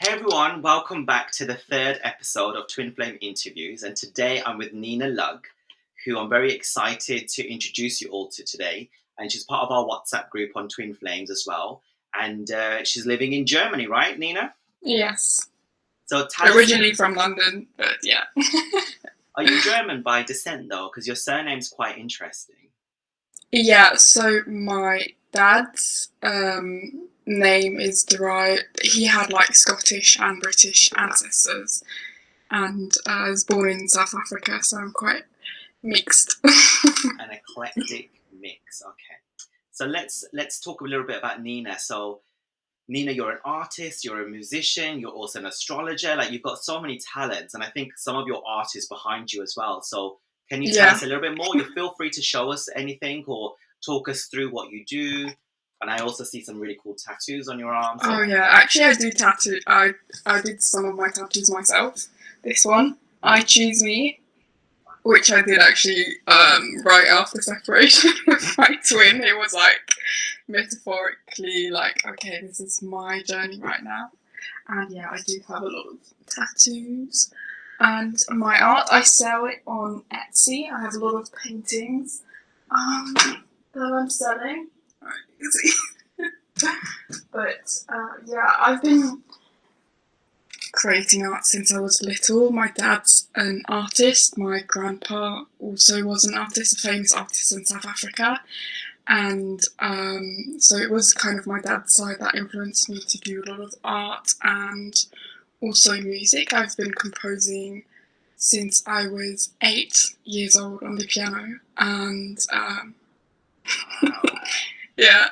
Everyone, welcome back to the third episode of Twin Flame Interviews. And today I'm with Nina Lugg, who I'm very excited to introduce you all to today. And she's part of our WhatsApp group on Twin Flames as well. And she's living in Germany, right, Nina? Yes. So tell Originally from London, but yeah. Are you German by descent, though? Because your surname's quite interesting. Yeah, so my dad's name is derived. He had like Scottish and British ancestors, and I was born in South Africa, so I'm quite mixed. An eclectic mix. Okay. So let's talk a little bit about Nina. So Nina, you're an artist, you're a musician, you're also an astrologer. Like, you've got so many talents, and I think some of your art is behind you as well. So can you tell us a little bit more? You feel free to show us anything or talk us through what you do. And I also see some really cool tattoos on your arms. So. Oh yeah, actually I do tattoo. I did some of my tattoos myself. This one, I Choose Me, which I did actually right after separation with my twin. It was like metaphorically like, okay, this is my journey right now. And yeah, I do have a lot of tattoos. And my art, I sell it on Etsy. I have a lot of paintings that I'm selling. But yeah, I've been creating art since I was little. My dad's an artist. My grandpa also was an artist, a famous artist in South Africa. And so it was kind of my dad's side that influenced me to do a lot of art and also music. I've been composing since I was 8 years old on the piano, and yeah.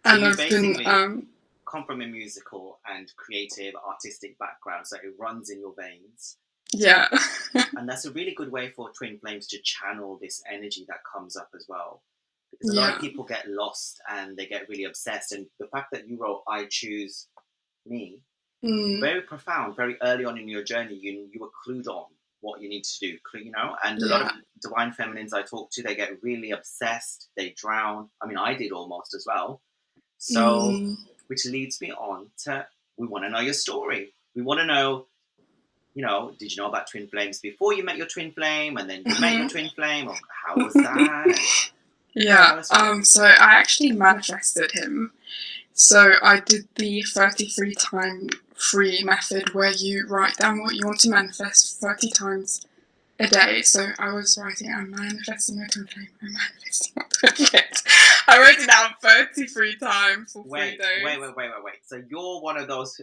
So and you I've basically been come from a musical and creative artistic background, so it runs in your veins. Yeah. And that's a really good way for Twin Flames to channel this energy that comes up as well. Because a lot of people get lost and they get really obsessed. And the fact that you wrote I Choose Me, very profound, very early on in your journey, you were clued on what you need to do, you know? And a lot of divine feminines I talk to, they get really obsessed, they drown. I mean, I did almost as well. So, which leads me on to, we want to know your story. We want to know, you know, did you know about twin flames before you met your twin flame, and then you met your twin flame, or how was that? Yeah, so I actually manifested him. So I did the 33 time free method where you write down what you want to manifest 30 times a day. So I was writing, I'm manifesting my twin flame, I'm manifesting my twin flame. I wrote it down 33 times for 3 days. Wait. So you're one of those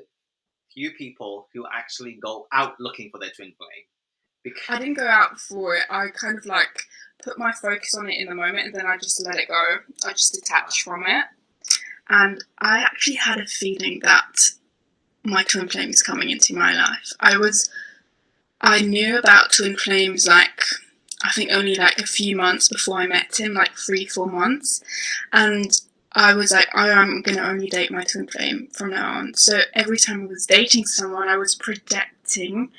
few people who actually go out looking for their twin flame. Because I didn't go out for it. I kind of like put my focus on it in the moment, and then I just let it go. I just detached from it. And I actually had a feeling that my twin flame is coming into my life. I knew about twin flames like, I think only like a few months before I met him, like 3-4 months. And I was like, I am going to only date my twin flame from now on. So every time I was dating someone, I was projecting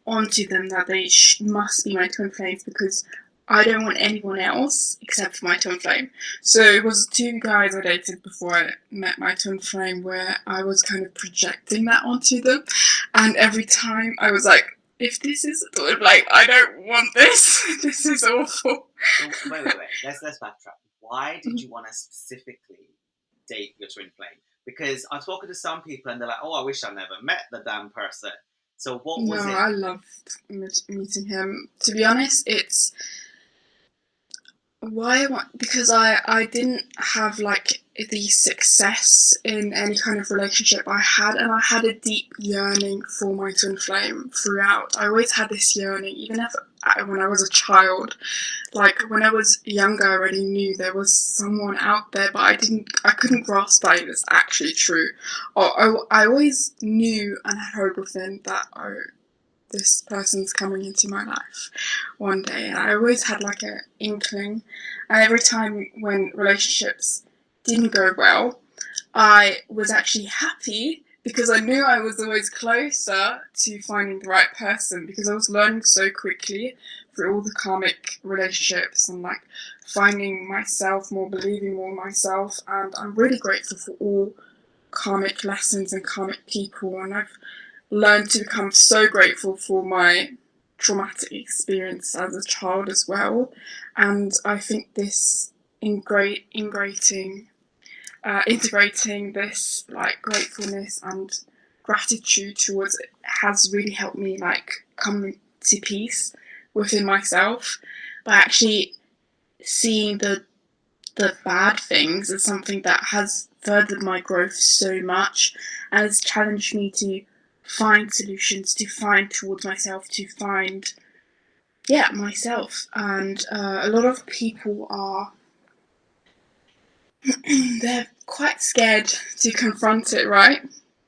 onto them that they must be my twin flames, because I don't want anyone else except for my twin flame. So it was 2 guys I dated before I met my twin flame where I was kind of projecting that onto them. And every time I was like, if this is sort of like, I don't want this. This is awful. So, wait. Let's backtrack. Why did you want to specifically date your twin flame? Because I've spoken to some people and they're like, oh, I wish I never met the damn person. So what was it? No, I loved meeting him. To be honest, it's because I didn't have like the success in any kind of relationship I had, and I had a deep yearning for my twin flame throughout. I always had this yearning, even when I was a child. Like when I was younger, I already knew there was someone out there, but I couldn't grasp that it was actually true. I always knew and had hope within that, this person's coming into my life one day. And I always had like an inkling. And every time when relationships didn't go well, I was actually happy because I knew I was always closer to finding the right person, because I was learning so quickly through all the karmic relationships and like finding myself more, believing more in myself. And I'm really grateful for all karmic lessons and karmic people, and I've learned to become so grateful for my traumatic experience as a child as well. And I think this integrating this like gratefulness and gratitude towards it has really helped me like come to peace within myself by actually seeing the bad things as something that has furthered my growth so much and has challenged me to find solutions, to find towards myself, to find myself. And a lot of people are they're quite scared to confront it, right?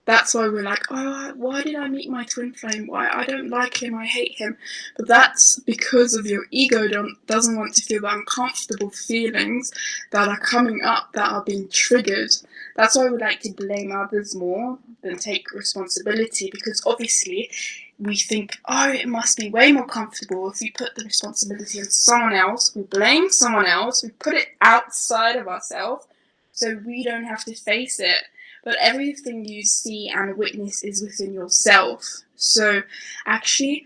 That's why we're like, oh, why did I meet my twin flame? Why I don't like him, I hate him. But that's because of your ego doesn't want to feel the uncomfortable feelings that are coming up, that are being triggered. That's why we like to blame others more than take responsibility, because obviously we think, oh, it must be way more comfortable if we put the responsibility on someone else, we blame someone else, we put it outside of ourselves so we don't have to face it. But everything you see and witness is within yourself. So actually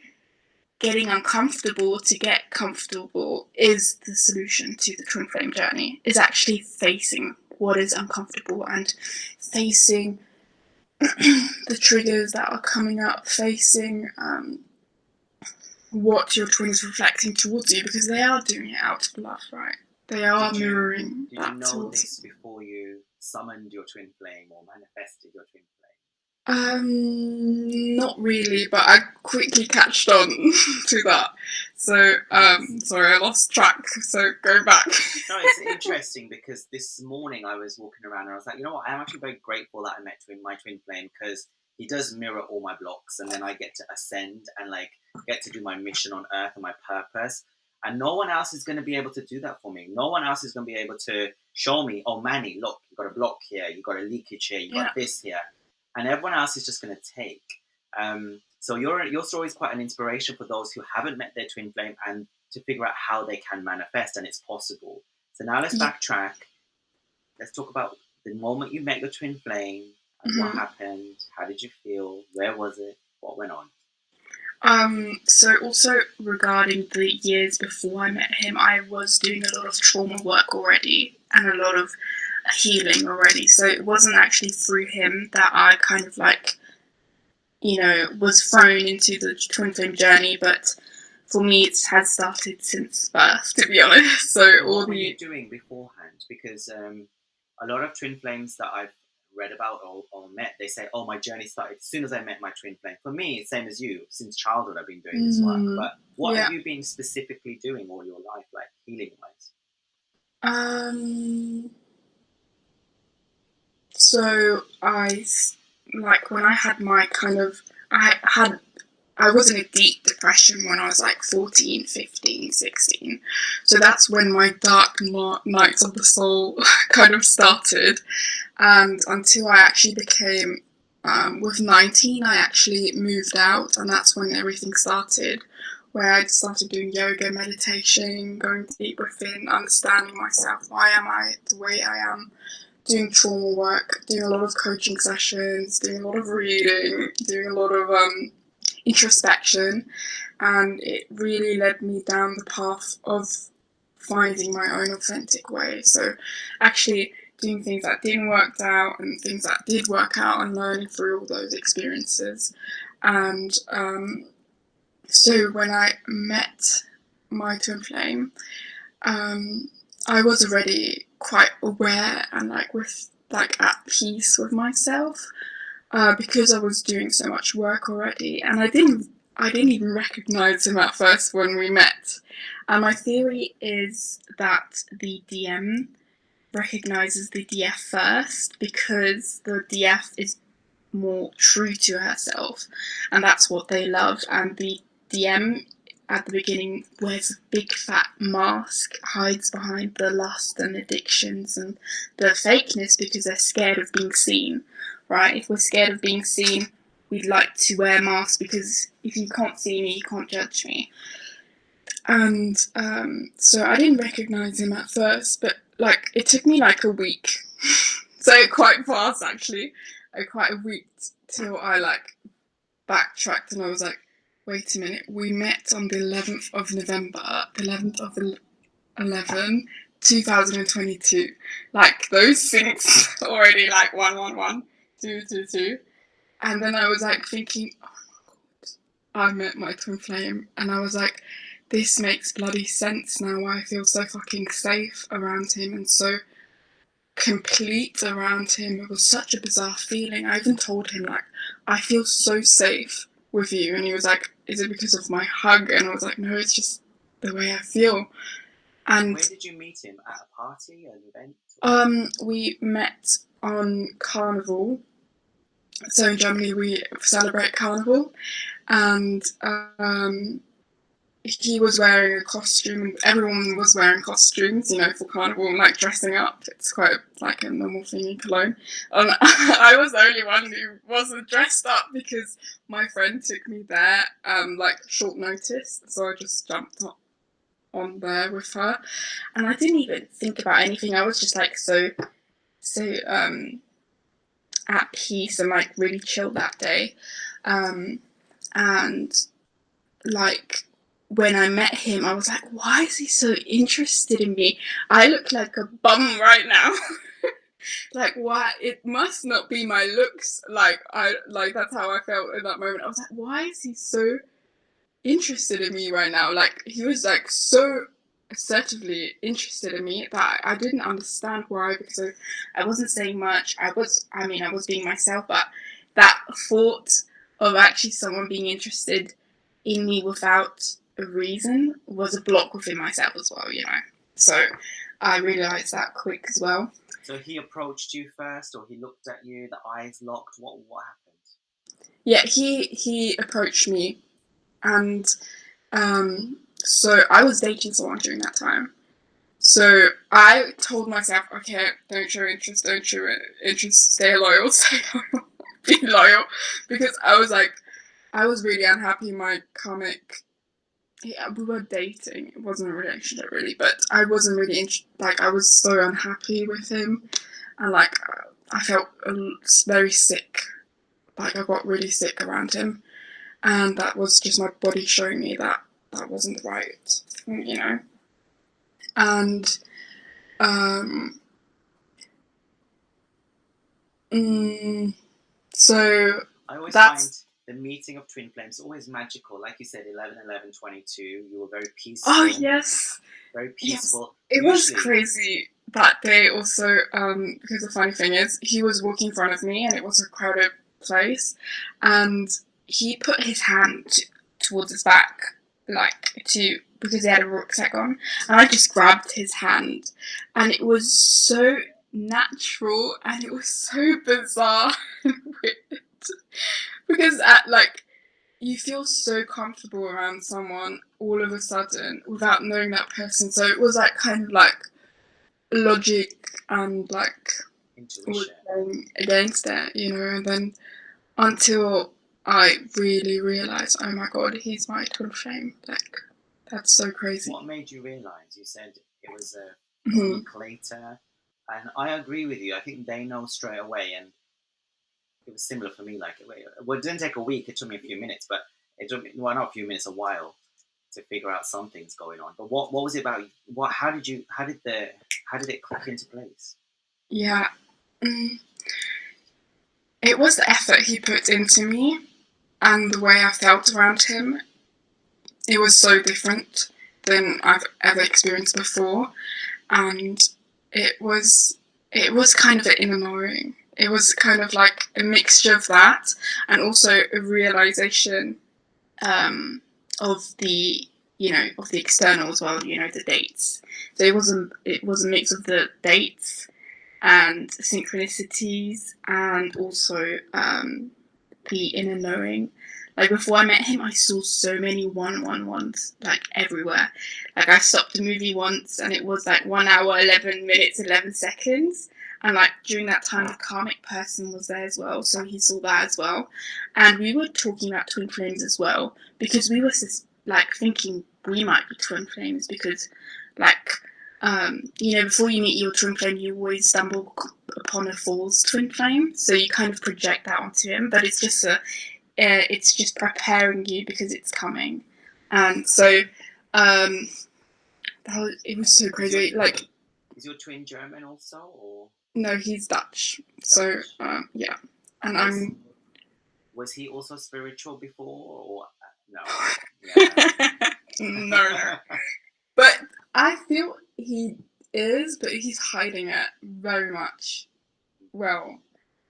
getting uncomfortable to get comfortable is the solution to the twin flame journey, is actually facing what is uncomfortable and facing the triggers that are coming up, facing what your twin is reflecting towards you, because they are doing it out of love, right? They are mirroring that. Did you know this before you summoned your twin flame or manifested your twin flame? Not really, but I quickly catched on to that. So, sorry, I lost track, so go back. No, it's interesting because this morning I was walking around and I was like, you know what, I'm actually very grateful that I met my twin flame, because he does mirror all my blocks, and then I get to ascend and like get to do my mission on earth and my purpose. And no one else is going to be able to do that for me. No one else is going to be able to show me, oh, Manny, look, you've got a block here, you've got a leakage here, you've got this here. And everyone else is just going to take. So your story is quite an inspiration for those who haven't met their twin flame and to figure out how they can manifest, and it's possible. So now let's backtrack. Let's talk about the moment you met your twin flame. What happened? How did you feel? Where was it? What went on? So also regarding the years before I met him, I was doing a lot of trauma work already and a lot of healing already. So it wasn't actually through him that I kind of like, was thrown into the twin flame journey, but for me it has started since birth, to be honest. So what were you doing beforehand? Because a lot of twin flames that I've read about or met, they say, oh, my journey started as soon as I met my twin flame. For me, same as you, since childhood I've been doing this work. But what have you been specifically doing all your life, like healing wise? So when I had my kind of, I was in a deep depression when I was like 14, 15, 16. So that's when my dark nights of the soul kind of started. And until I actually became, with 19, I actually moved out, and that's when everything started, where I started doing yoga, meditation, going deep within, understanding myself. Why am I the way I am? Doing trauma work, doing a lot of coaching sessions, doing a lot of reading, doing a lot of introspection, and it really led me down the path of finding my own authentic way. So actually doing things that didn't work out and things that did work out, and learning through all those experiences. And so when I met my twin flame, I was already quite aware and at peace with myself, because I was doing so much work already, and I didn't even recognize him at first when we met. And my theory is that the DM recognizes the DF first, because the DF is more true to herself, and that's what they love. And the DM at the beginning wears a big fat mask, hides behind the lust and addictions and the fakeness, because they're scared of being seen, right? If we're scared of being seen, we'd like to wear masks, because if you can't see me, you can't judge me. And so I didn't recognize him at first, but it took me like a week So quite fast, actually. Quite a week till I like backtracked, and I was like, wait a minute, we met on the 11th of November, the 11th of 11, 2022. Like, those things already like 111, 222. And then I was like thinking, oh my god, I met my twin flame, and I was like, this makes bloody sense now why I feel so fucking safe around him and so complete around him. It was such a bizarre feeling. I even told him, like, I feel so safe with you. And he was like, is it because of my hug? And I was like, no, it's just the way I feel. And where did you meet him? At a party, an event? We met on Carnival. So in Germany we celebrate Carnival, and he was wearing a costume. Everyone was wearing costumes, for Carnival, like dressing up. It's quite like a normal thing in Cologne. I was the only one who wasn't dressed up because my friend took me there, like short notice. So I just jumped up on there with her, and I didn't even think about anything. I was just like so at peace and like really chill that day, and like when I met him, I was like, why is he so interested in me? I look like a bum right now. Like, why? It must not be my looks. Like, that's how I felt in that moment. I was like, why is he so interested in me right now? Like, he was like so assertively interested in me that I didn't understand why, because I wasn't saying much. I was being myself, but that thought of actually someone being interested in me without a reason was a block within myself as well, So I realised that quick as well. So he approached you first, or he looked at you, the eyes locked? What happened? Yeah, he approached me, and so I was dating someone during that time. So I told myself, okay, don't show interest, stay loyal, be loyal, because I was really unhappy. My karmic, yeah, we were dating. It wasn't a relationship really, but I wasn't really I was so unhappy with him, and like I felt very sick. Like I got really sick around him, and that was just my body showing me that wasn't the right thing, And so I always that's find the meeting of twin flames always magical. Like you said, 11/11/22. You were very peaceful. oh yes, Very peaceful. yes. It was crazy that day also, because the funny thing is he was walking in front of me and it was a crowded place, and he put his hand towards his back, because he had a rucksack on, and I just grabbed his hand, and it was so natural and it was so bizarre and weird, because you feel so comfortable around someone all of a sudden without knowing that person. So it was like kind of like logic and like intuition going against it, and then until I really realised, oh my god, he's my twin flame. Like, that's so crazy. What made you realise? You said it was a week later, and I agree with you. I think they know straight away, and it was similar for me. Like, it didn't take a week. It took me a few minutes, but it took me, well, not a few minutes, a while to figure out something's going on. But what was it about? How did it click into place? Yeah, it was the effort he put into me and the way I felt around him. It was so different than I've ever experienced before, and it was kind of an inner knowing. It was kind of like a mixture of that and also a realization of the of the external as well. The dates. So it was a mix of the dates and synchronicities and also the inner knowing. Like before I met him, I saw so many 111s like everywhere. Like I stopped a movie once and it was like 1 hour, 11 minutes, 11 seconds. And like during that time, the karmic person was there as well, so he saw that as well. And we were talking about twin flames as well, because we were just like thinking we might be twin flames, because like before you meet your twin flame, you always stumble upon a false twin flame, so you kind of project that onto him, but it's just preparing you because it's coming. And so it was so crazy. Is your twin German also, or no, he's Dutch. So yeah, and was he also spiritual before, or no? Yeah. No. But I feel he is, but he's hiding it very much. Well,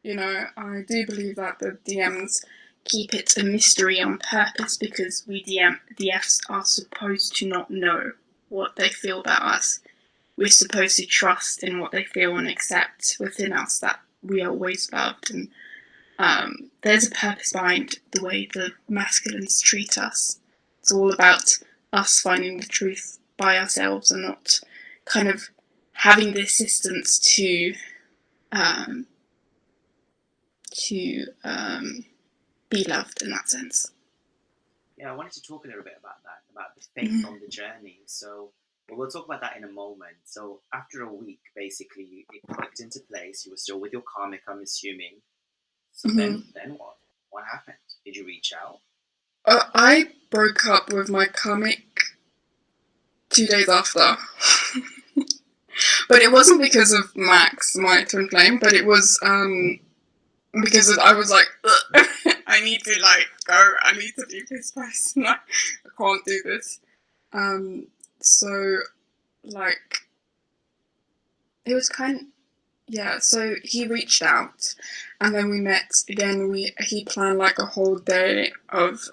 I do believe that the DMs keep it a mystery on purpose because we DFs are supposed to not know what they feel about us. We're supposed to trust in what they feel and accept within us that we are always loved. And there's a purpose behind the way the masculines treat us. It's all about us finding the truth by ourselves and not kind of having the assistance to be loved in that sense. Yeah, I wanted to talk a little bit about that, about the faith on the journey. So we'll talk about that in a moment. So after a week, basically, it clicked into place. You were still with your karmic, I'm assuming. So then what? What happened? Did you reach out? I broke up with my karmic 2 days after. But it wasn't because of Max, my twin flame, but it was because I was like, I need to go. I need to leave this person. I can't do this. So it was so he reached out, and then we met again. He planned a whole day of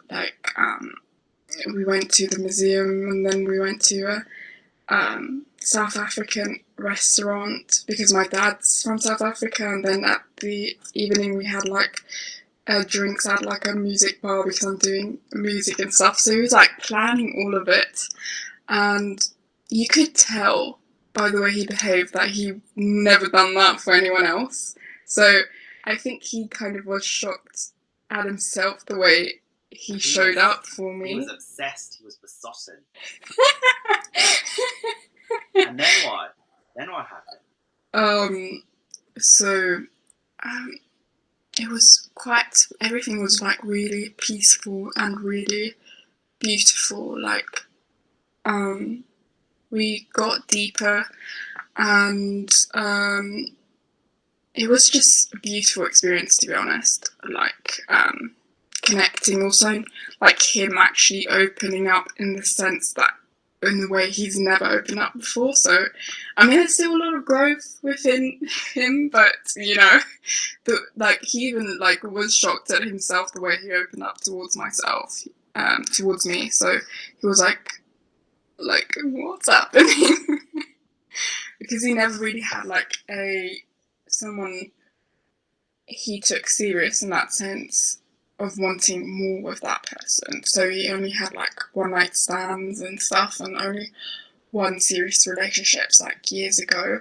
we went to the museum, and then we went to a South African restaurant because my dad's from South Africa, and then at the evening we had drinks at a music bar because I'm doing music and stuff. So he was planning all of it, and you could tell by the way he behaved that he never done that for anyone else. So I think he kind of was shocked at himself the way he showed up for me. He was obsessed. He was besotted. And then what? Then what happened? It was everything was really peaceful and really beautiful. We got deeper, and it was just a beautiful experience, to be honest. Connecting also, him actually opening up in the sense that in the way he's never opened up before. So, there's still a lot of growth within him, but he even was shocked at himself the way he opened up towards towards me. So he was like, what's happening? Because he never really had someone he took serious in that sense of wanting more with that person. So he only had one night stands and stuff, and only one serious relationships years ago,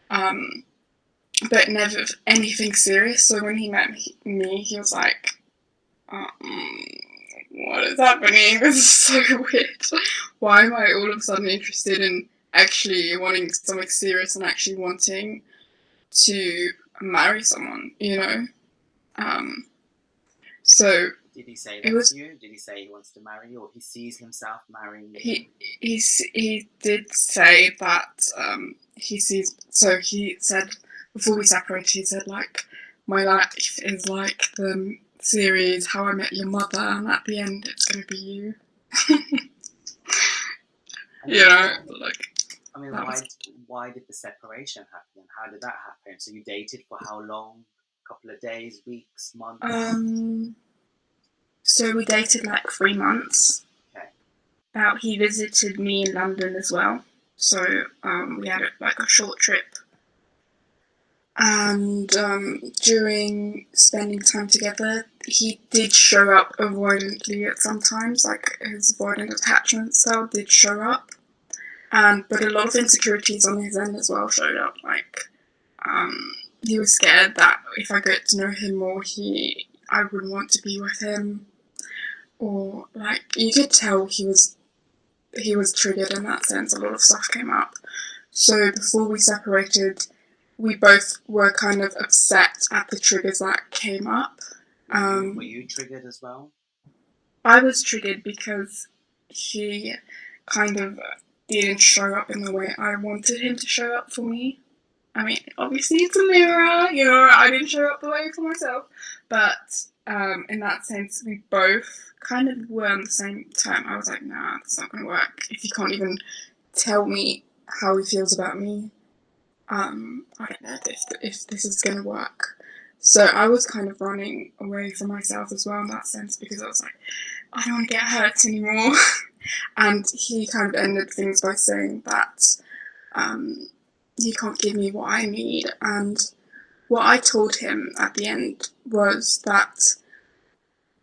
but never anything serious. So when he met me, he was like, what is happening? This is so weird. Why am I all of a sudden interested in actually wanting something serious and actually wanting to marry someone, So did he say that to you? Did he say he wants to marry you, or he sees himself marrying you? He did say that he sees. So he said before we separated, he said my life is like the series How I Met Your Mother, and at the end it's going to be you. Why did the separation happen? How did that happen? So you dated for how long? A couple of days, weeks, months? So we dated 3 months. Okay. He visited me in London as well. So we had a short trip. And during spending time together, he did show up avoidantly at some times. His avoidant attachment style did show up. But a lot of insecurities on his end as well showed up. He was scared that if I get to know him more, I wouldn't want to be with him. Or you could tell he was triggered in that sense. A lot of stuff came up. So before we separated, we both were kind of upset at the triggers that came up. Were you triggered as well? I was triggered because he kind of didn't show up in the way I wanted him to show up for me. I mean, obviously it's a mirror, you know, I didn't show up the way for myself. But in that sense, we both kind of were on the same time. I was like, nah, that's not going to work. If you can't even tell me how he feels about me, I don't know if this is going to work. So I was kind of running away from myself as well in that sense, because I was like, I don't want to get hurt anymore. And he kind of ended things by saying that you can't give me what I need. And what I told him at the end was that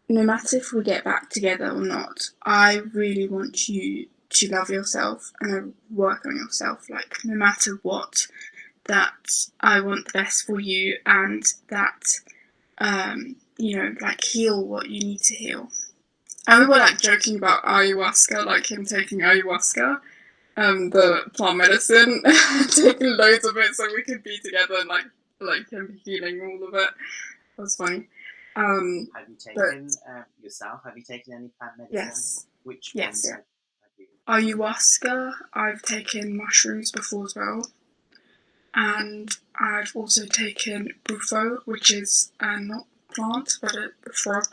no matter if we get back together or not, I really want you to love yourself and work on yourself, like no matter what, that I want the best for you, and that you know, like heal what you need to heal. And we were like joking about ayahuasca, like him taking ayahuasca, the plant medicine, taking loads of it so we could be together and like him healing all of it. It was funny. Have you taken yourself? Have you taken any plant medicine? Yes. Which yes, ones yeah. have you? Ayahuasca. I've taken mushrooms before as well, and I've also taken bufo, which is not plant but a frog.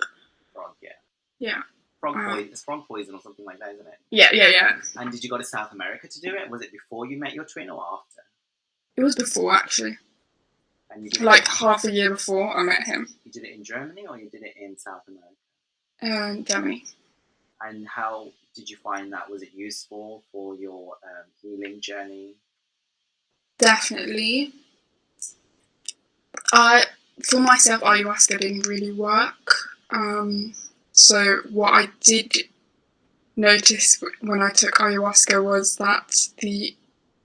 Frog, yeah. Yeah. It's frog poison or something like that, isn't it? Yeah. And did you go to South America to do it? Was it before you met your twin or after? It was before, actually. And you did like half a year before I met him. You did it in Germany or you did it in South America? Germany. And how did you find that? Was it useful for your healing journey? Definitely. For myself, ayahuasca didn't really work. So what I did notice when I took ayahuasca was that the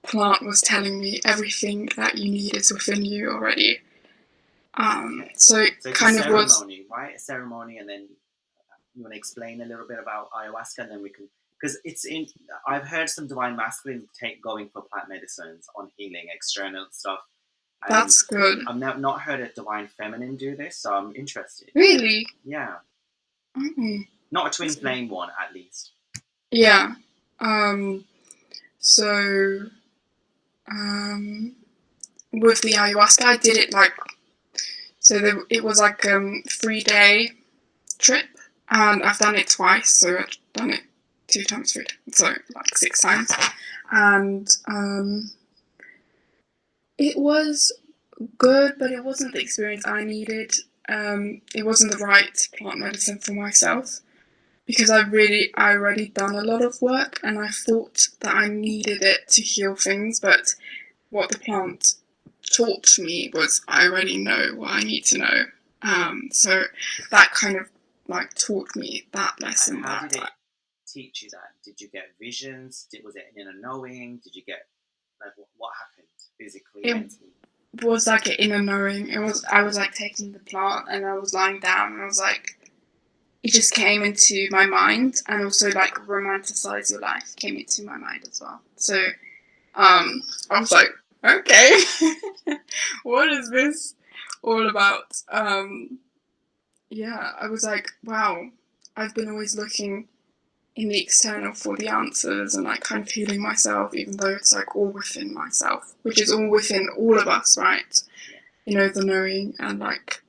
plant was telling me everything that you need is within you already. So it it's kind a of ceremony, right? A ceremony, and then you want to explain a little bit about ayahuasca, and then we can, because it's in. I've heard some divine masculines going for plant medicines on healing, external stuff. That's good. I've not heard a divine feminine do this, so I'm interested. Really? Yeah. Mm-hmm. Not a twin flame one, at least. Yeah. So with the ayahuasca, I did it it was like 3-day trip, and I've done it twice, so I've done it 2 times 3, so like 6 times, and it was good, but it wasn't the experience I needed. It wasn't the right plant medicine for myself, because I already done a lot of work, and I thought that I needed it to heal things, but what the plant taught me was I already know what I need to know. So that kind of like taught me that lesson. And how did it teach you that? Did you get visions? Was it an inner knowing? Did you get like what happened physically, mentally? It was like an inner knowing. I was like taking the plant and I was lying down and I was like, it just came into my mind, and also like romanticize your life came into my mind as well. So I was like, okay, what is this all about? Yeah, I was like, wow, I've been always looking in the external for the answers and like kind of healing myself, even though it's like all within myself, which is all within all of us, right? You know, the knowing, and like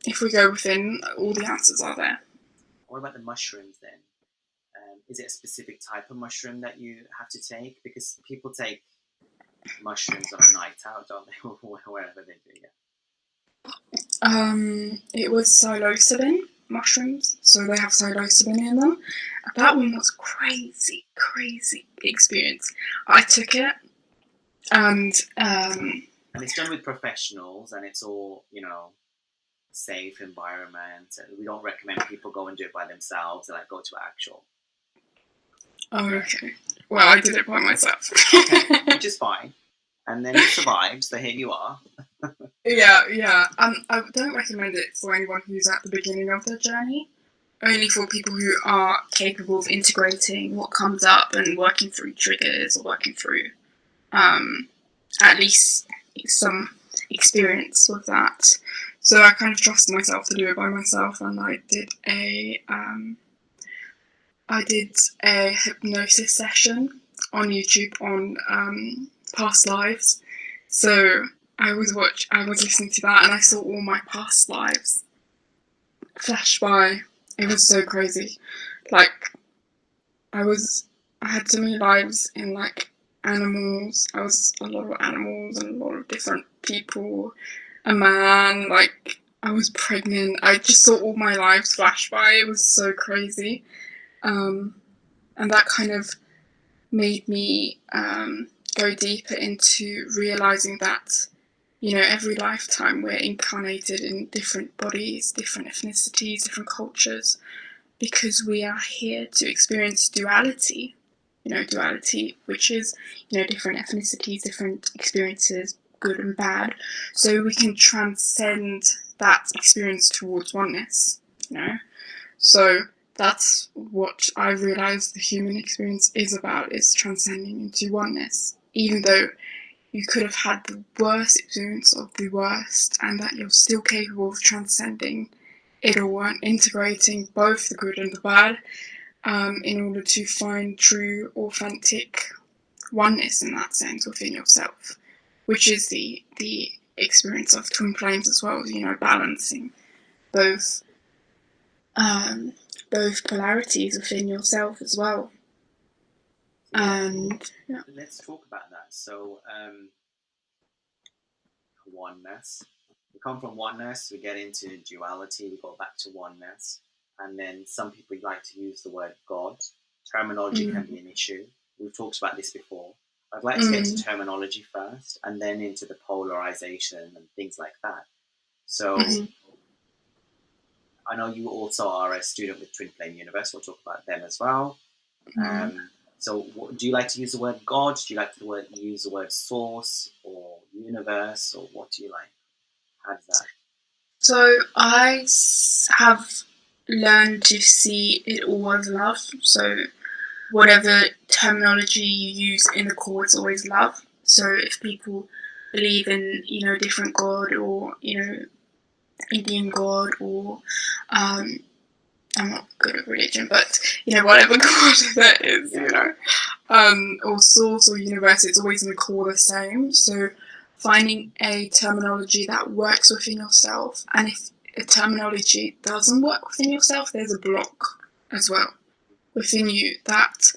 if we go within, all the answers are there. What about the mushrooms then? Is it a specific type of mushroom that you have to take? Because people take mushrooms on a night out, don't they? Wherever they do, yeah. It was psilocybin mushrooms, so they have psilocybin in them. That one was crazy experience. I took it, and it's done with professionals, and it's all, you know, safe environment. We don't recommend people go and do it by themselves, and like go to actual. Oh, okay. Well, I did it by myself. Okay, which is fine. And then you survived, so here you are. Yeah. I don't recommend it for anyone who's at the beginning of their journey. Only for people who are capable of integrating what comes up and working through triggers or working through at least some experience with that. So I kind of trusted myself to do it by myself, and I did a hypnosis session on YouTube on past lives. So I was listening to that, and I saw all my past lives flash by. It was so crazy. Like, I had so many lives in, like, animals. I was a lot of animals and a lot of different people. A man, like, I was pregnant. I just saw all my lives flash by. It was so crazy. And that kind of made me go deeper into realizing that, every lifetime we're incarnated in different bodies, different ethnicities, different cultures, because we are here to experience duality. Duality, which is, different ethnicities, different experiences, good and bad, so we can transcend that experience towards oneness, So that's what I realised the human experience is about, is transcending into oneness. Even though you could have had the worst experience of the worst, and that you're still capable of transcending it all and integrating both the good and the bad, in order to find true, authentic oneness in that sense within yourself, which is the experience of twin flames as well, balancing both polarities within yourself as well. And let's talk about that. So oneness. We come from oneness, we get into duality, we go back to oneness, and then some people like to use the word God. Terminology can be an issue. We've talked about this before. I'd like to get into terminology first, and then into the polarization and things like that. So I know you also are a student with Twin Flame Universe. We'll talk about them as well. So do you like to use the word God? Do you like to use the word source or universe, or what do you like? How does that? So I have learned to see it all as love. So whatever terminology you use in the core is always love. So if people believe in, different God, or, Indian God, or I'm not good at religion, but, whatever God that is, or source or universe, it's always in the core the same. So finding a terminology that works within yourself, and if a terminology doesn't work within yourself, there's a block as well within you that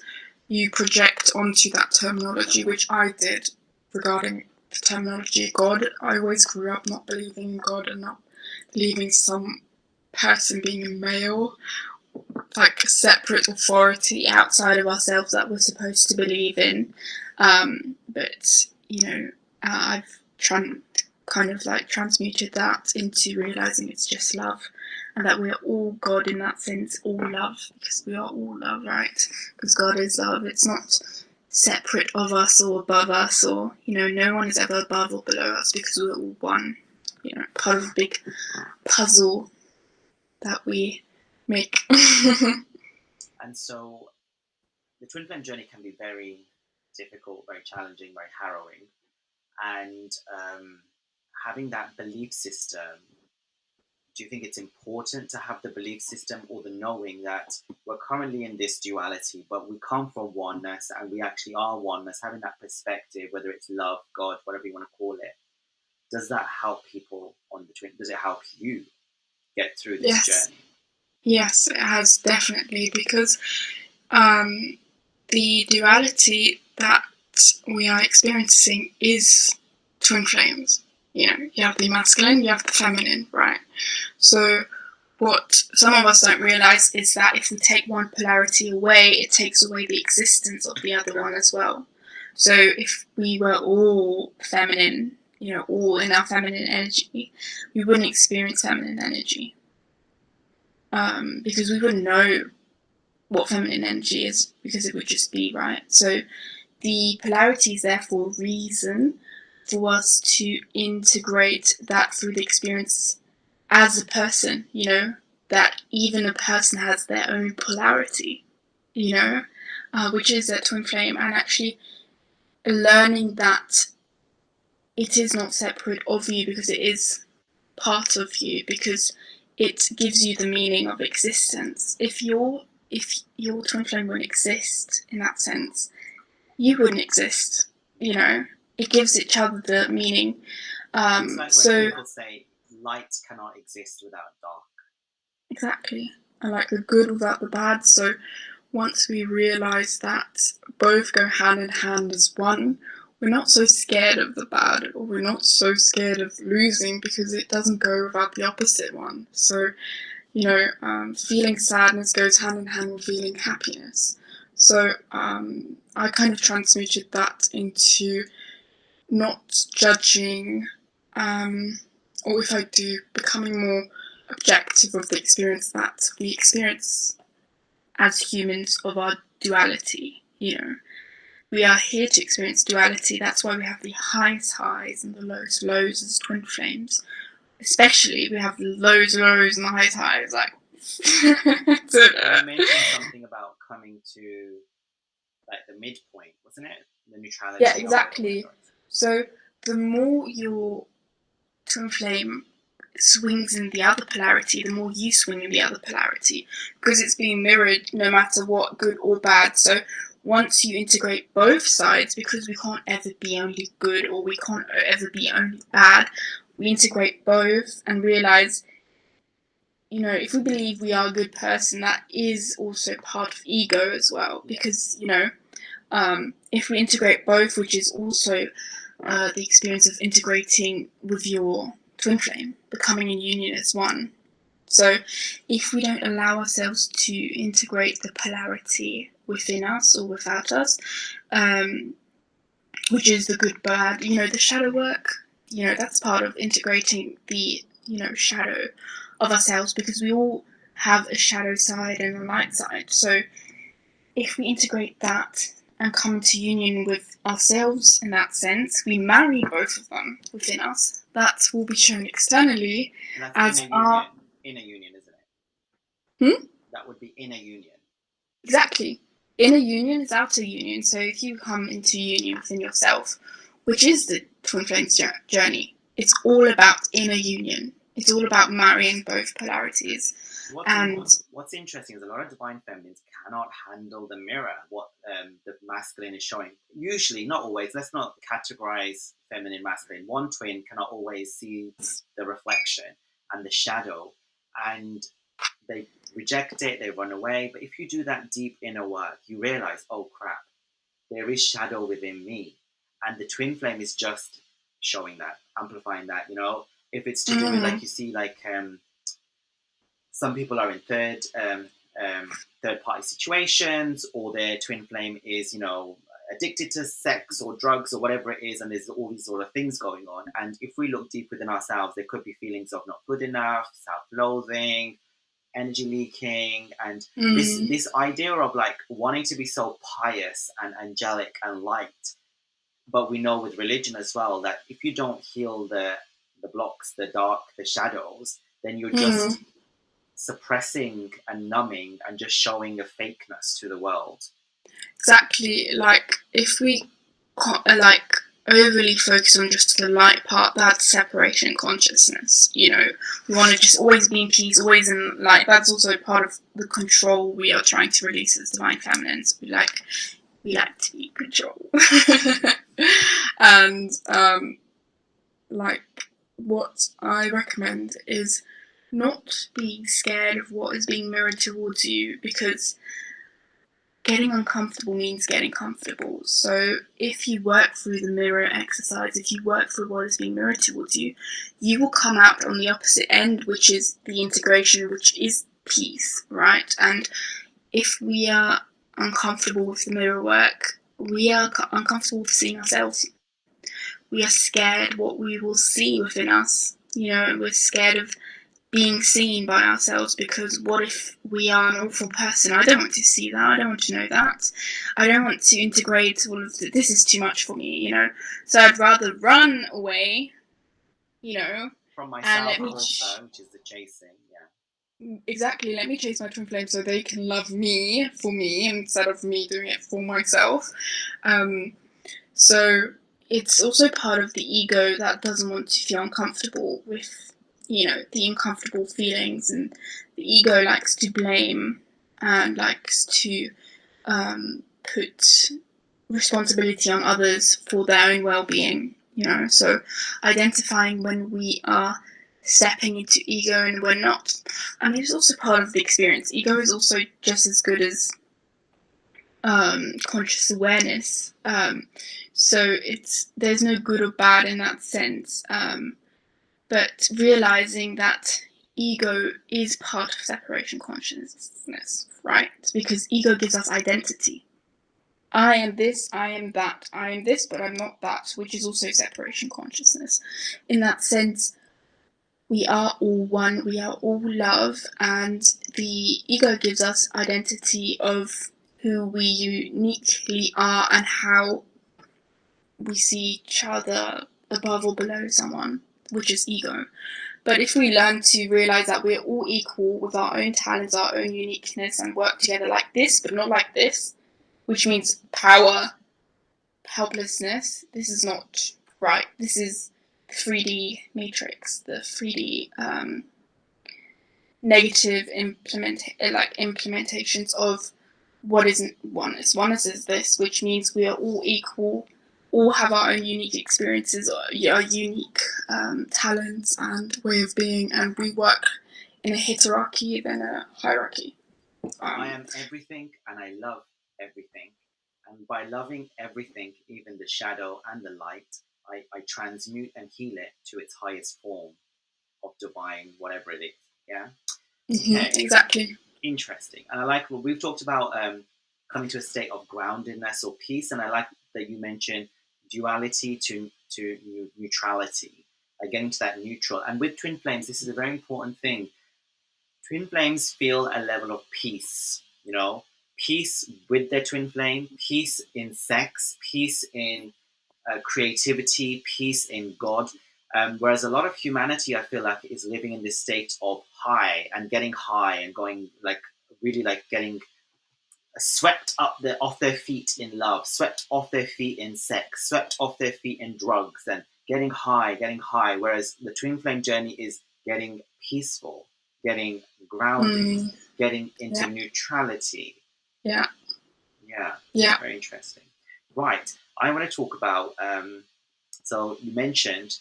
you project onto that terminology, which I did regarding the terminology God. I always grew up not believing in God and not believing some person being a male, like a separate authority outside of ourselves that we're supposed to believe in. But I've kind of like transmuted that into realizing it's just love, and that we're all God in that sense, all love, because we are all love, right? Because God is love. It's not separate of us or above us, or no one is ever above or below us, because we're all one. Part of a big puzzle that we make. And so the twin flame journey can be very difficult, very challenging, very harrowing. And having that belief system, do you think it's important to have the belief system, or the knowing that we're currently in this duality, but we come from oneness, and we actually are oneness, having that perspective, whether it's love, God, whatever you want to call it, does that help people on the twin? Does it help you get through this journey? Yes, it has, definitely, because the duality that we are experiencing is twin flames. You have the masculine, you have the feminine, right? So what some of us don't realize is that if we take one polarity away, it takes away the existence of the other one as well. So if we were all feminine, all in our feminine energy, we wouldn't experience feminine energy. Because we wouldn't know what feminine energy is, because it would just be, right? So the polarity is therefore a reason for us to integrate that through the experience as a person, that even a person has their own polarity, which is a twin flame. And actually, learning that it is not separate of you because it is part of you, because it gives you the meaning of existence. If your twin flame wouldn't exist in that sense, you wouldn't exist. You know, it gives each other the meaning. It's like when people say light cannot exist without dark. Exactly. And like the good without the bad. So once we realise that both go hand in hand as one, we're not so scared of the bad, or we're not so scared of losing, because it doesn't go without the opposite one. So, you know, feeling sadness goes hand in hand with feeling happiness. So I kind of transmuted that into not judging, or if I do, becoming more objective of the experience that we experience as humans of our duality. You know, we are here to experience duality. That's why we have the highest highs and the lowest lows as twin flames. Especially, we have the lows lows and the highest highs. Like, you mentioned something about coming to like the midpoint, wasn't it? The neutrality. Yeah, exactly. So the more your twin flame swings in the other polarity, the more you swing in the other polarity, because it's being mirrored no matter what, good or bad. So once you integrate both sides, because we can't ever be only good or we can't ever be only bad, we integrate both and realize, you know, if we believe we are a good person, that is also part of ego as well, because, you know, if we integrate both, which is also the experience of integrating with your twin flame, becoming in union as one. So if we don't allow ourselves to integrate the polarity within us or without us, which is the good bad, you know, the shadow work, you know, that's part of integrating the, you know, shadow of ourselves, because we all have a shadow side and a light side. So if we integrate that and come into union with ourselves in that sense, we marry both of them within us. That will be shown externally as our inner union, isn't it? That would be inner union. Exactly. Inner union is outer union. So if you come into union within yourself, which is the twin flames journey, it's all about inner union. It's all about marrying both polarities. What's interesting is a lot of divine feminines cannot handle the mirror, what the masculine is showing. Usually, not always. Let's not categorize feminine, masculine. One twin cannot always see the reflection and the shadow, and they reject it, they run away. But if you do that deep inner work, you realize, oh crap, there is shadow within me. And the twin flame is just showing that, amplifying that, you know. If it's to do with, like, you see, like, some people are in third party situations, or their twin flame is, you know, addicted to sex or drugs or whatever it is, and there's all these sort of things going on. And if we look deep within ourselves, there could be feelings of not good enough, self-loathing, energy leaking, and this idea of like wanting to be so pious and angelic and light. But we know with religion as well that if you don't heal the blocks, the dark, the shadows, then you're just suppressing and numbing and just showing a fakeness to the world. Exactly. Like if we like overly focus on just the light part, that's separation consciousness. You know, we want to just always be in peace, always in light. That's also part of the control we are trying to release as divine feminines. We like to be in control. And like what I recommend is not being scared of what is being mirrored towards you, because getting uncomfortable means getting comfortable. So if you work through the mirror exercise, if you work through what is being mirrored towards you, you will come out on the opposite end, which is the integration, which is peace, right? And if we are uncomfortable with the mirror work, we are uncomfortable with seeing ourselves. We are scared what we will see within us. You know, we're scared of being seen by ourselves, because what if we are an awful person? I don't want to see that. I don't want to know that. I don't want to integrate all of this is too much for me, you know. So I'd rather run away, you know, from myself, also, which is the chasing. Exactly, let me chase my twin flame so they can love me for me instead of me doing it for myself. So it's also part of the ego that doesn't want to feel uncomfortable with, the uncomfortable feelings, and the ego likes to blame and likes to put responsibility on others for their own well-being. So identifying when we are stepping into ego and we're not. I mean, it's also part of the experience. Ego is also just as good as conscious awareness. So there's no good or bad in that sense. But realizing that ego is part of separation consciousness, right? Because ego gives us identity. I am this, I am that, I am this, but I'm not that, which is also separation consciousness. In that sense, we are all one, we are all love, and the ego gives us identity of who we uniquely are and how we see each other above or below someone, which is ego. But if we learn to realize that we're all equal with our own talents, our own uniqueness, and work together like this, but not like this, which means power, helplessness, this is not right. This is 3D matrix, the 3D negative implementations of what isn't oneness. Oneness is this, which means we are all equal, all have our own unique experiences, our unique talents and way of being, and we work in a heterarchy than a hierarchy. I am everything and I love everything. And by loving everything, even the shadow and the light, I transmute and heal it to its highest form of divine, whatever it is. Yeah? Okay. Exactly. Interesting. And I like what we've talked about coming to a state of groundedness or peace. And I like that you mentioned duality to neutrality, getting to that neutral. And with twin flames, this is a very important thing. Twin flames feel a level of peace, peace with their twin flame, peace in sex, peace in creativity, peace in God. Whereas a lot of humanity, I feel like, is living in this state of high and getting high and going really getting swept off their feet in love, swept off their feet in sex, swept off their feet in drugs, and getting high. Whereas the twin flame journey is getting peaceful, getting grounded, getting into neutrality. Yeah. Very interesting. Right, I want to talk about. So you mentioned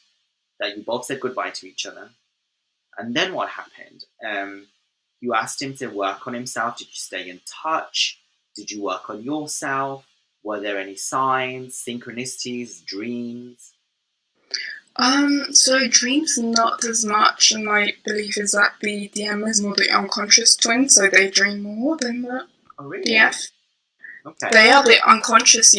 that you both said goodbye to each other, and then what happened? You asked him to work on himself. Did you stay in touch? Did you work on yourself? Were there any signs, synchronicities, dreams? So dreams not as much, and my belief is that the DM is more the unconscious twin, so they dream more than the DF. Okay. They are the unconscious,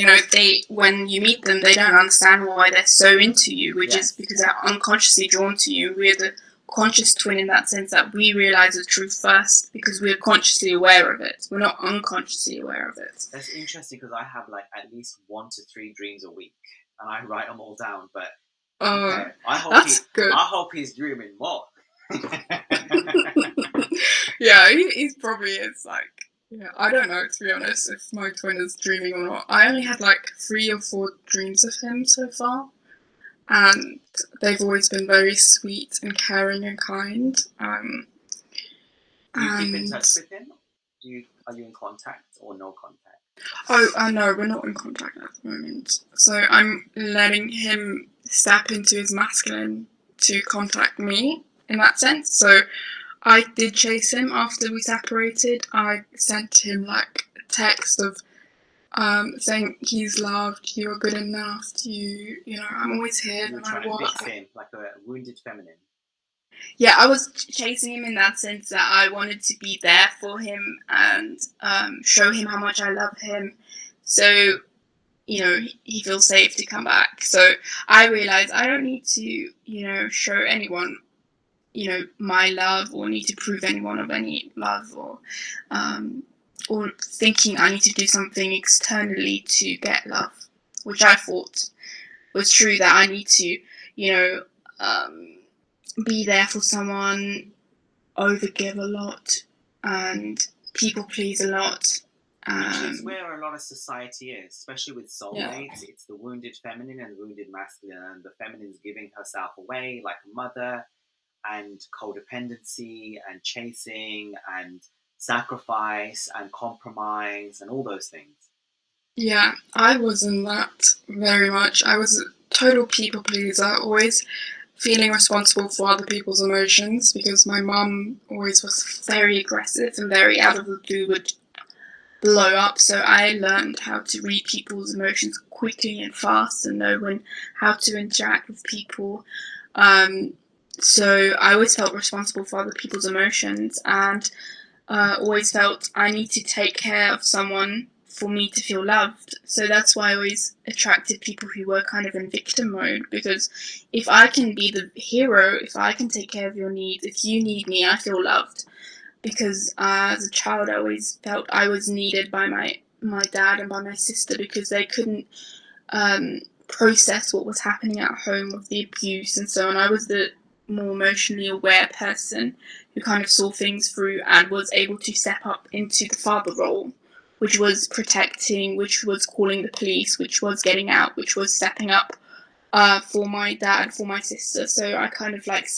when you meet them, they don't understand why they're so into you, which is because they're unconsciously drawn to you. We're the conscious twin in that sense that we realize the truth first because we're consciously aware of it. We're not unconsciously aware of it. That's interesting because I have at least 1 to 3 dreams a week, and I write them all down. But okay. Good. I hope he's dreaming more. Yeah, he probably is I don't know, to be honest, if my twin is dreaming or not. I only had 3 or 4 dreams of him so far, and they've always been very sweet and caring and kind. Do you keep in touch with him? Are you in contact or no contact? Oh, no, we're not in contact at the moment. So I'm letting him step into his masculine to contact me in that sense. So I did chase him after we separated. I sent him a text of saying he's loved, you're good enough, I'm always here. You were trying to fix him like a wounded feminine. Yeah, I was chasing him in that sense that I wanted to be there for him and show him how much I love him. So, he feels safe to come back. So I realized I don't need to, show anyone, my love or need to prove anyone of any love or thinking I need to do something externally to get love, which I thought was true, that I need to, be there for someone, overgive a lot, and people please a lot, Which is where a lot of society is, especially with Yeah. soulmates. It's the wounded feminine and the wounded masculine, and the feminine's giving herself away like a mother, and codependency and chasing and sacrifice and compromise and all those things. Yeah, I was in that very much. I was a total people pleaser, always feeling responsible for other people's emotions because my mum always was very aggressive and very out of the blue would blow up. So I learned how to read people's emotions quickly and fast and know how to interact with people. So I always felt responsible for other people's emotions and always felt I need to take care of someone for me to feel loved. So that's why I always attracted people who were kind of in victim mode, because if I can be the hero, if I can take care of your needs, if you need me, I feel loved. Because as a child, I always felt I was needed by my dad and by my sister because they couldn't process what was happening at home with the abuse and so on. I was the more emotionally aware person who kind of saw things through and was able to step up into the father role, which was protecting, which was calling the police, which was getting out, which was stepping up for my dad, for my sister. So I kind of like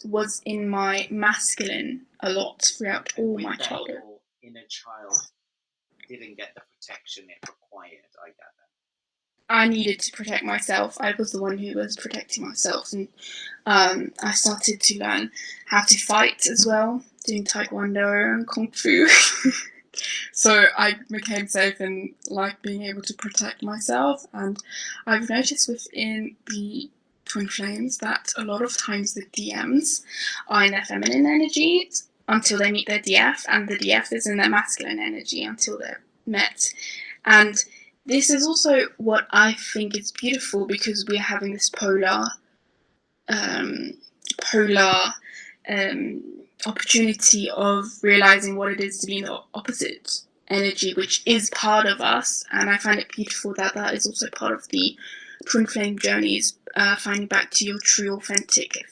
was in my masculine a lot throughout all my childhood. Your inner child didn't get the protection it required, I gather. I needed to protect myself. I was the one who was protecting myself, and I started to learn how to fight as well, doing taekwondo and kung fu. So I became safe in like being able to protect myself, and I've noticed within the twin flames that a lot of times the DMs are in their feminine energy until they meet their DF, and the DF is in their masculine energy until they're met. And this is also what I think is beautiful because we're having this um, polar opportunity of realizing what it is to be in the opposite energy, which is part of us. And I find it beautiful that that is also part of the twin flame journeys, finding back to your true authentic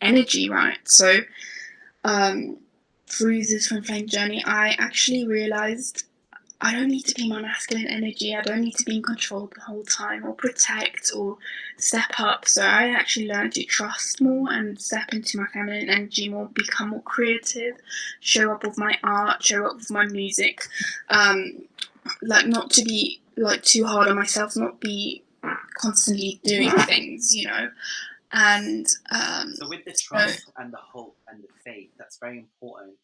energy, right? So through this twin flame journey, I actually realized I don't need to be my masculine energy. I don't need to be in control the whole time or protect or step up. So I actually learned to trust more and step into my feminine energy more, become more creative, show up with my art, show up with my music. Like not to be like too hard on myself, not be constantly doing things, you know. And so with the trust and the hope and the faith, that's very important.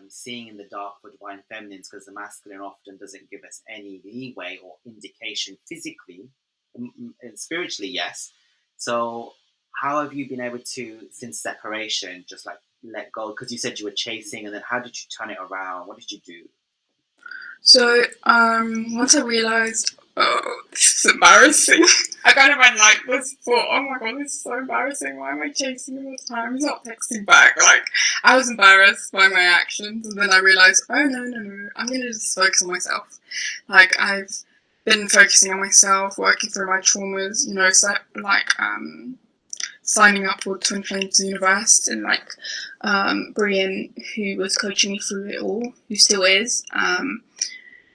Seeing in the dark for divine feminines, because the masculine often doesn't give us any leeway or indication physically and spiritually, yes. So how have you been able to, since separation, just like let go? Because you said you were chasing, and then how did you turn it around? What did you do? So, once I realized, oh, this is embarrassing. I kind of went like this thought, oh my god, this is so embarrassing. Why am I chasing him all the time? He's not texting back. Like, I was embarrassed by my actions, and then I realized, oh no, I'm gonna just focus on myself. Like, I've been focusing on myself, working through my traumas, you know, so, like, signing up for Twin Flames Universe and like Brian, who was coaching me through it all, who still is.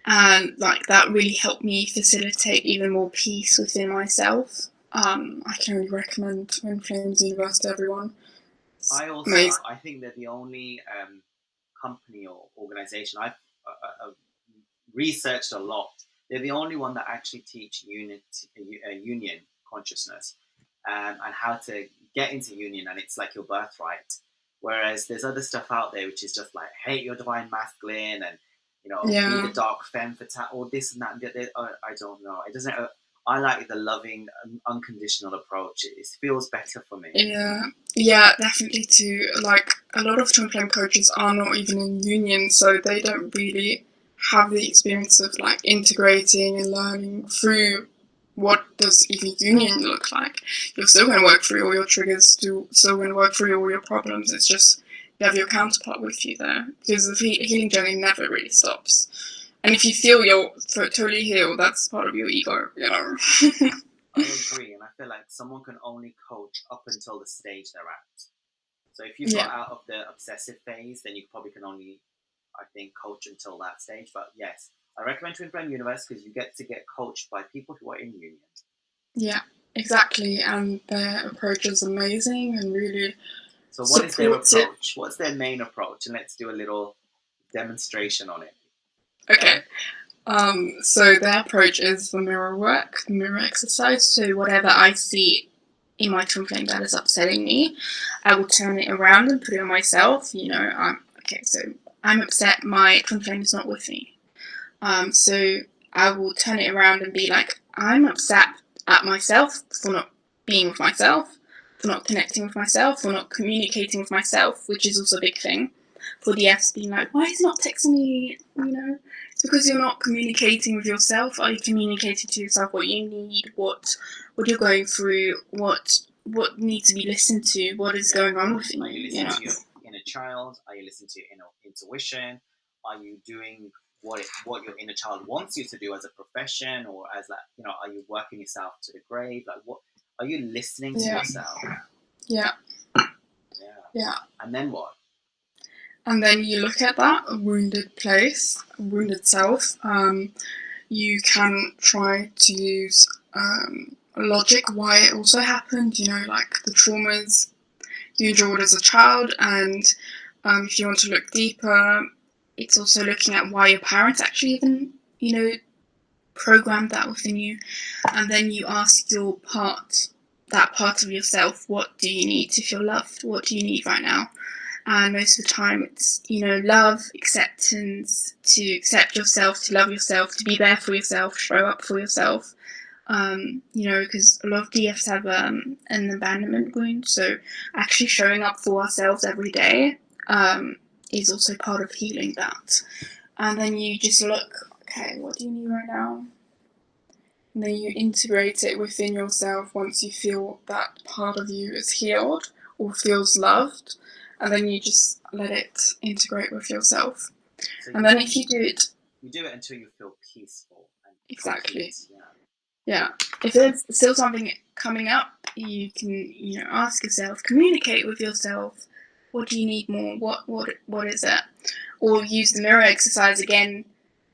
And like that really helped me facilitate even more peace within myself. I can only recommend Twin Flames Universe to everyone. I think they're the only company or organization I've researched a lot. They're the only one that actually teach union consciousness, and how to get into union, and it's like your birthright. Whereas there's other stuff out there which is just like hate your divine masculine and be the dark femme fatale or this and that. I don't know. It doesn't. I like the loving, unconditional approach. It feels better for me. Yeah, definitely too. Like a lot of twin flame coaches are not even in union, so they don't really have the experience of like integrating and learning through what does even union look like. You're still going to work through all your triggers, still going to work through all your problems. It's just you have your counterpart with you there because the healing journey never really stops. And if you feel you're totally healed, that's part of your ego, you know. I agree, and I feel like someone can only coach up until the stage they're at. So if you've got out of the obsessive phase, then you probably can only, I think, coach until that stage. But yes, I recommend Twin Flame Universe because you get to get coached by people who are in union. Yeah, exactly. And their approach is amazing and really So what is their supportive. approach? What's their main approach? And let's do a little demonstration on it. Okay. So their approach is the mirror work, the mirror exercise. So whatever I see in my twin flame that is upsetting me, I will turn it around and put it on myself. You know, so I'm upset. My twin flame is not with me. So I will turn it around and be like, I'm upset at myself for not being with myself, for not connecting with myself, for not communicating with myself, which is also a big thing. For the Fs being like, why is he not texting me? You know, it's because you're not communicating with yourself. Are you communicating to yourself what you need, what you're going through, what needs to be listened to, what is going on with you? Are you listening to your inner child? Are you listening to your inner intuition? Are you doing what your inner child wants you to do as a profession, or as that, you know, are you working yourself to the grave? Like, what are you listening to yourself? Yeah. And then what? And then you look at that wounded place, wounded self. You can try to use logic why it also happened. You know, like the traumas you endured as a child, and if you want to look deeper, it's also looking at why your parents actually even, you know, programmed that within you. And then you ask that part of yourself, what do you need to feel loved? What do you need right now? And most of the time it's, you know, love, acceptance, to accept yourself, to love yourself, to be there for yourself, show up for yourself. You know, because a lot of DFs have an abandonment wound, so actually showing up for ourselves every day is also part of healing that. And then you just look, okay, what do you need right now? And then you integrate it within yourself once you feel that part of you is healed or feels loved, and then you just let it integrate with yourself. So and then if you do it... You do it until you feel peaceful. And exactly. Complete, yeah. If there's still something coming up, you can, you know, ask yourself, communicate with yourself. What do you need more? What is it? Or use the mirror exercise again,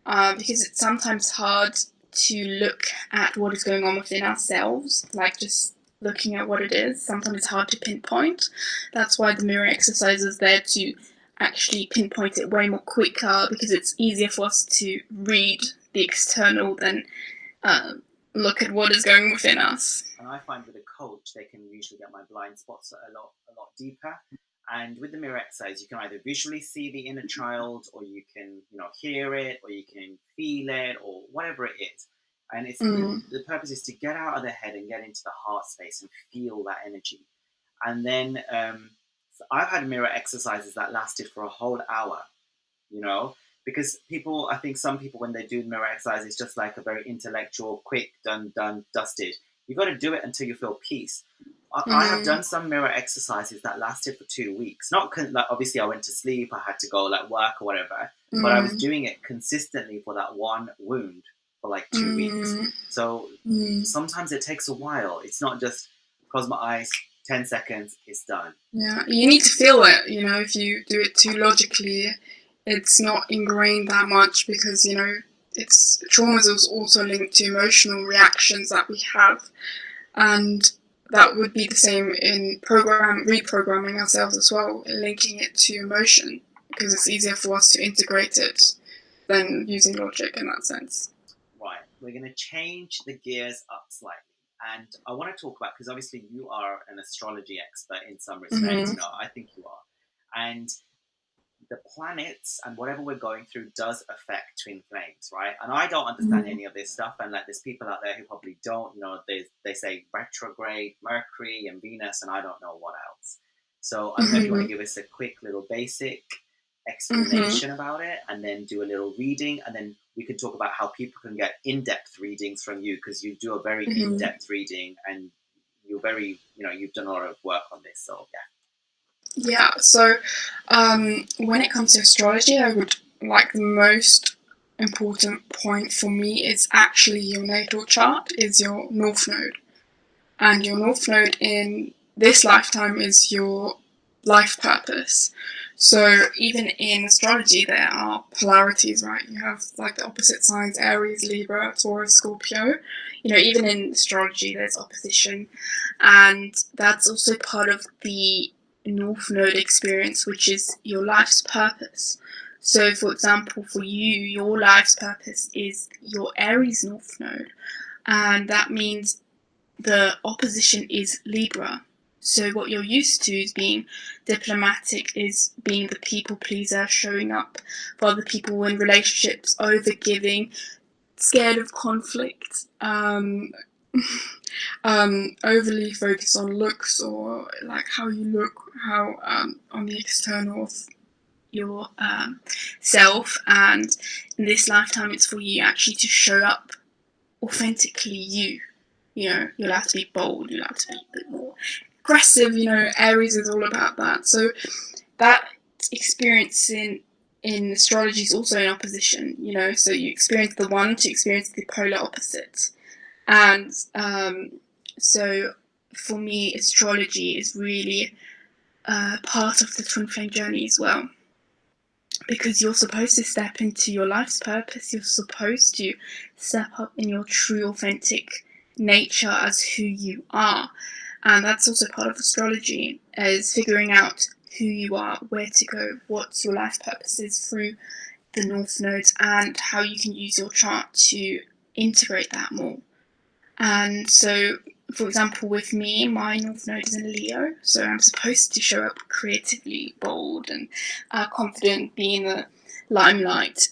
because it's sometimes hard to look at what is going on within ourselves, like just looking at what it is. Sometimes it's hard to pinpoint. That's why the mirror exercise is there to actually pinpoint it way more quicker, because it's easier for us to read the external than look at what is going within us. And I find with a coach, they can usually get my blind spots a lot deeper. And with the mirror exercise, you can either visually see the inner child, or you can, you know, hear it, or you can feel it, or whatever it is. And it's the purpose is to get out of the head and get into the heart space and feel that energy. And then so I've had mirror exercises that lasted for a whole hour, you know, because people, I think some people, when they do mirror exercise, it's just like a very intellectual, quick, done, dusted. You've got to do it until you feel peace. I have done some mirror exercises that lasted for 2 weeks. Not like, obviously I went to sleep, I had to go like work or whatever, but I was doing it consistently for that one wound for like 2 weeks. So sometimes it takes a while. It's not just close my eyes, 10 seconds, it's done. Yeah, you need to feel it. You know, if you do it too logically, it's not ingrained that much, because, you know, it's trauma is also linked to emotional reactions that we have, and that would be the same in reprogramming ourselves as well, linking it to emotion, because it's easier for us to integrate it than using logic in that sense. Right, we're going to change the gears up slightly. And I want to talk about, because obviously you are an astrology expert in some respects, you know, I think you are. And the planets and whatever we're going through does affect twin flames, right? And I don't understand any of this stuff, and like there's people out there who probably don't, you know, they say retrograde Mercury and Venus, and I don't know what else. So I don't know if you want to give us a quick little basic explanation about it, and then do a little reading, and then we can talk about how people can get in-depth readings from you, because you do a very in-depth reading, and you're very, you know, you've done a lot of work on this, so yeah. Yeah, so when it comes to astrology, I would like the most important point for me is actually your natal chart, is your North Node. And your North Node in this lifetime is your life purpose. So even in astrology, there are polarities, right? You have like the opposite signs: Aries, Libra, Taurus, Scorpio. Even in astrology, there's opposition, and that's also part of the North Node experience, which is your life's purpose. So, for example, for you, your life's purpose is your Aries North Node, and that means the opposition is Libra. So what you're used to is being diplomatic, is being the people pleaser, showing up for other people in relationships, over giving, scared of conflict, overly focused on looks, or like how you look, how on the external of your self. And in this lifetime, it's for you actually to show up authentically you. You'll have to be bold, you'll have to be a bit more aggressive. Aries is all about that. So that experience in astrology is also in opposition. So you experience the one to experience the polar opposite. And so for me, astrology is really part of the twin flame journey as well, because you're supposed to step into your life's purpose. You're supposed to step up in your true authentic nature as who you are. And that's also part of astrology, is figuring out who you are, where to go, what your life purpose is through the North Nodes, and how you can use your chart to integrate that more. And so, for example, with me, my North Node is in Leo, so I'm supposed to show up creatively, bold, and confident, be in the limelight,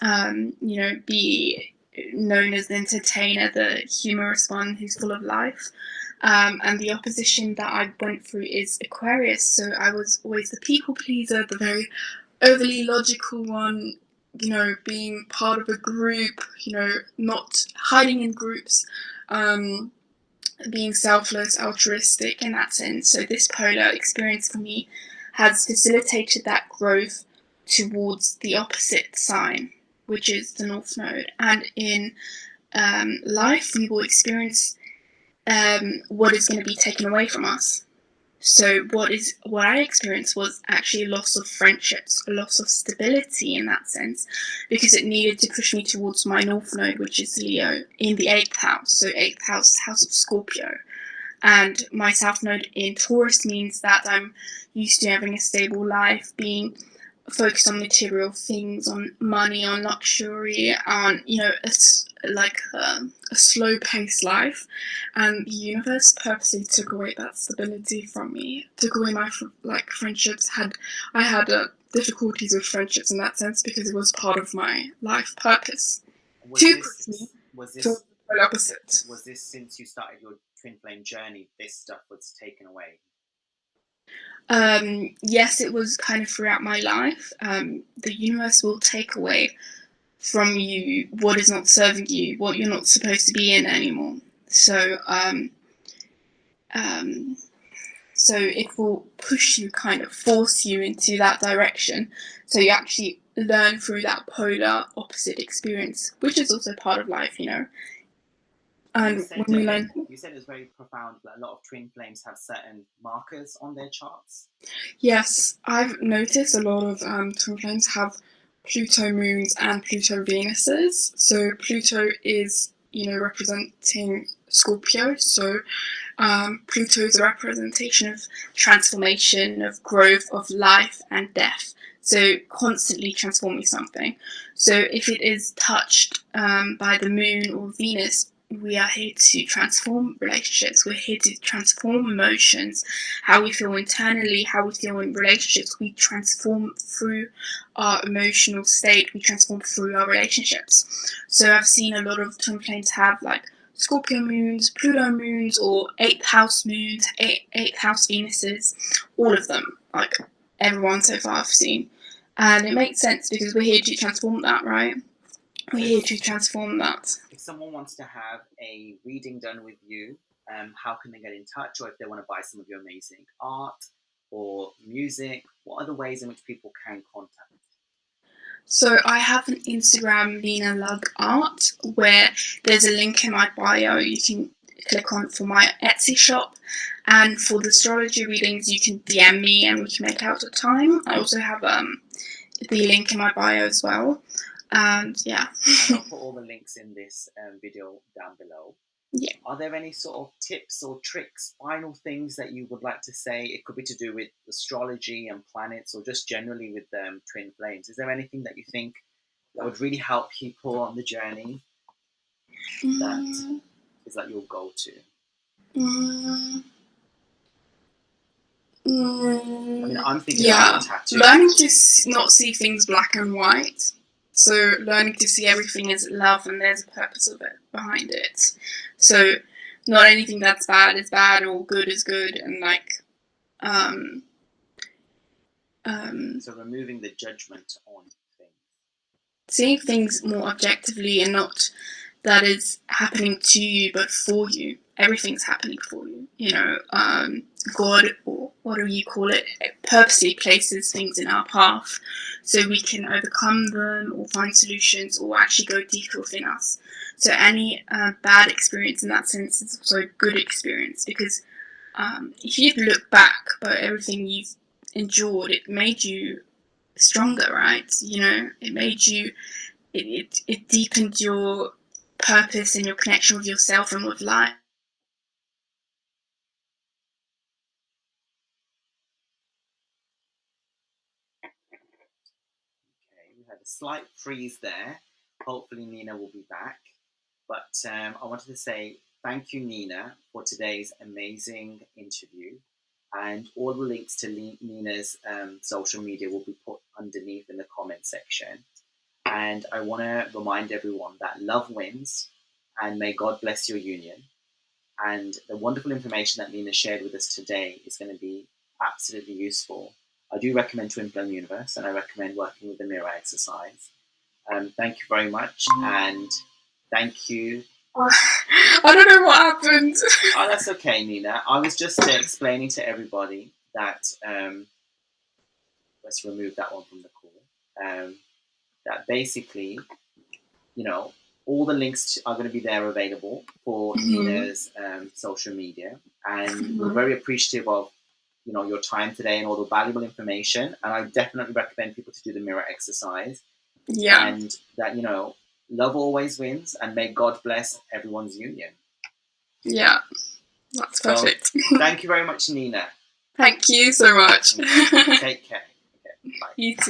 be known as the entertainer, the humorous one who's full of life. And the opposition that I went through is Aquarius, so I was always the people pleaser, the very overly logical one, being part of a group, not hiding in groups, being selfless, altruistic in that sense. So this polar experience for me has facilitated that growth towards the opposite sign, which is the North Node. And in life, we will experience what is going to be taken away from us. So what I experienced was actually a loss of friendships, a loss of stability in that sense, because it needed to push me towards my North Node, which is Leo, in the 8th house. So 8th house, house of Scorpio. And my South Node in Taurus means that I'm used to having a stable life, being focused on material things, on money, on luxury, on a slow-paced life. And the universe purposely took away that stability from me, took away my friendships. I had difficulties with friendships in that sense, because it was part of my life purpose. Was this the opposite. Was this since you started your twin flame journey? This stuff was taken away. Yes, it was kind of throughout my life. The universe will take away from you what is not serving you, what you're not supposed to be in anymore. So, so it will push you, kind of force you into that direction. So you actually learn through that polar opposite experience, which is also part of life, And you said it was very profound that a lot of twin flames have certain markers on their charts. Yes, I've noticed a lot of twin flames have Pluto moons and Pluto Venuses. So Pluto is, representing Scorpio. So Pluto is a representation of transformation, of growth, of life and death. So constantly transforming something. So if it is touched by the moon or Venus, we are here to transform relationships. We're here to transform emotions, how we feel internally, how we feel in relationships. We transform through our emotional state. We transform through our relationships. So I've seen a lot of twin flames have Scorpio moons, Pluto moons, or 8th house moons, 8th house Venuses, all of them, everyone so far I've seen. And it makes sense, because we're here to transform that, right? We're here to transform that. If someone wants to have a reading done with you, how can they get in touch? Or if they want to buy some of your amazing art or music, what are the ways in which people can contact? So I have an Instagram, Lena Lug Art, where there's a link in my bio. You can click on for my Etsy shop. And for the astrology readings, you can DM me and we can make out a time. I also have the link in my bio as well. And yeah. And I'll put all the links in this video down below. Yeah. Are there any sort of tips or tricks, final things that you would like to say? It could be to do with astrology and planets, or just generally with twin flames. Is there anything that you think that would really help people on the journey that is like your go-to? I mean, I'm thinking about the tattoo. Learning to not see things black and white. So learning to see everything as love, and there's a purpose of it behind it. So not anything that's bad is bad, or good is good, and like so removing the judgment on things. Seeing things more objectively, and not that is happening to you but for you. Everything's happening for you. You know, God, or whatever you call it, purposely places things in our path so we can overcome them or find solutions or actually go deeper within us. So any bad experience in that sense is also a good experience, because if you look back by everything you've endured, it made you stronger, right? You know, it made you, it deepened your purpose and your connection with yourself and with life. Okay, we had a slight freeze there. Hopefully Nina will be back. But I wanted to say thank you, Nina, for today's amazing interview. And all the links to Nina's social media will be put underneath in the comment section. And I want to remind everyone that love wins, and may God bless your union. And the wonderful information that Nina shared with us today is going to be absolutely useful. I do recommend Twin Flame Universe, and I recommend working with the mirror exercise. Thank you very much, and thank you. I don't know what happened. Oh, that's okay, Nina. I was just explaining to everybody that let's remove that one from the call. That basically, you know, all the links are going to be there available for Nina's social media, and we're very appreciative of your time today and all the valuable information. And I definitely recommend people to do the mirror exercise. Yeah. And that love always wins, and may God bless everyone's union. Yeah, that's perfect. So, thank you very much, Nina. Thank you so much. Take care. Okay, bye. You too.